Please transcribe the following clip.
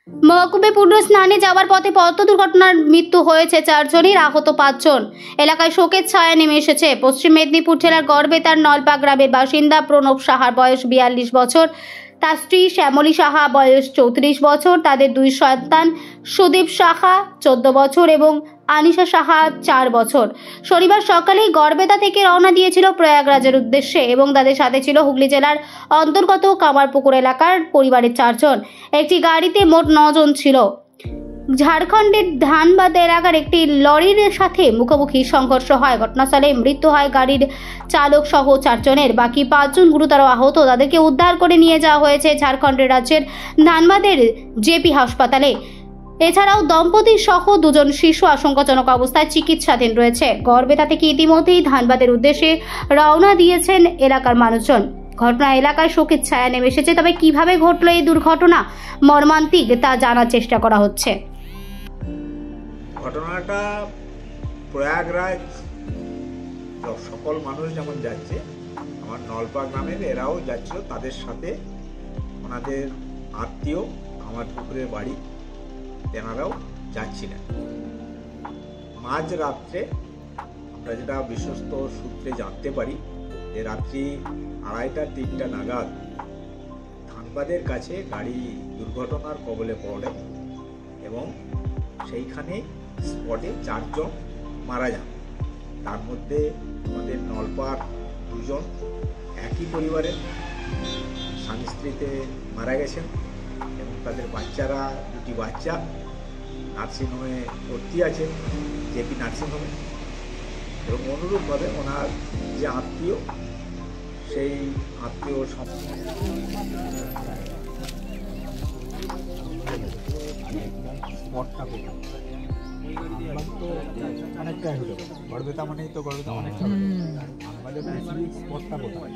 মহকুবে পূর্ণ স্নানে যাওয়ার পথে পথ দুর্ঘটনার মৃত্যু হয়েছে 4 জনের, আহত 5 জন। এলাকায় শোকের ছায়া নেমে এসেছে। পশ্চিম মেদিনীপুর জেলার গড়বেতার নলপা গ্রামের বাসিন্দা প্রণব সাহার বয়স 42 বছর, তার স্ত্রী শ্যামলী সাহা বয়স 34 বছর, তাদের 2 সন্তান সুদীপ সাহা 14 বছর এবং আনিশা সাহা 4 বছর। শনিবার সকালেই গড়বেতা থেকে রওনা দিয়েছিল প্রয়াগরাজের উদ্দেশ্যে এবং তাদের সাথে ছিল হুগলি জেলার অন্তর্গত কামারপুকুর এলাকার পরিবারের 4 জন। একটি গাড়িতে মোট 9 জন ছিল। ঝাড়খণ্ডের ধানবাদ এলাকার একটি লরির সাথে মুখোমুখি সংঘর্ষ হয়। ঘটনাস্থলে মৃত্যু হয় গাড়ির চালক সহ 4 জনের। বাকি 5 জন গুরুতর আহত। তাদেরকে উদ্ধার করে নিয়ে যাওয়া হয়েছে ঝাড়খণ্ডের রাজ্যের ধানবাদের জেপি হাসপাতালে। এছাড়াও দম্পতি সহ 2 জন শিশু আশঙ্কাজনক অবস্থায় চিকিৎসাধীন রয়েছে। গড়বেতা থেকে ইতিমধ্যেই ধানবাদের উদ্দেশ্যে রওনা দিয়েছেন এলাকার মানুষজন। ঘটনা এলাকায় শোকের ছায়া নেমে এসেছে। তবে কিভাবে ঘটলো এই দুর্ঘটনা, মর্মান্তিক, তা জানার চেষ্টা করা হচ্ছে। ঘটনাটা প্রয়াগরাজ সকল মানুষ যেমন যাচ্ছে, আমার নলপা গ্রামের এরাও যাচ্ছিল, তাদের সাথে ওনাদের আত্মীয় আমার পুকুরের বাড়ি তেনারাও যাচ্ছিলেন। মাঝ রাত্রে আমরা যেটা বিশ্বস্ত সূত্রে জানতে পারি যে রাত্রি 2:30-3টা নাগাদ ধানবাদের কাছে গাড়ি দুর্ঘটনার কবলে পড়ে এবং সেইখানে স্পটে 4 জন মারা যান। তার মধ্যে আমাদের নলপার 2 জন একই পরিবারের স্বামী স্ত্রীতে মারা গেছেন এবং তাদের বাচ্চারা 2টি বাচ্চা নার্সিংহোমে ভর্তি আছে, জেপি নার্সিংহোমে। এবং অনুরূপভাবে ওনার যে আত্মীয়, সেই আত্মীয় অনেকটা গড়বেতা মানেই তো গড়বেতা অনেকটা আমাদের স্পটটা কোথায়।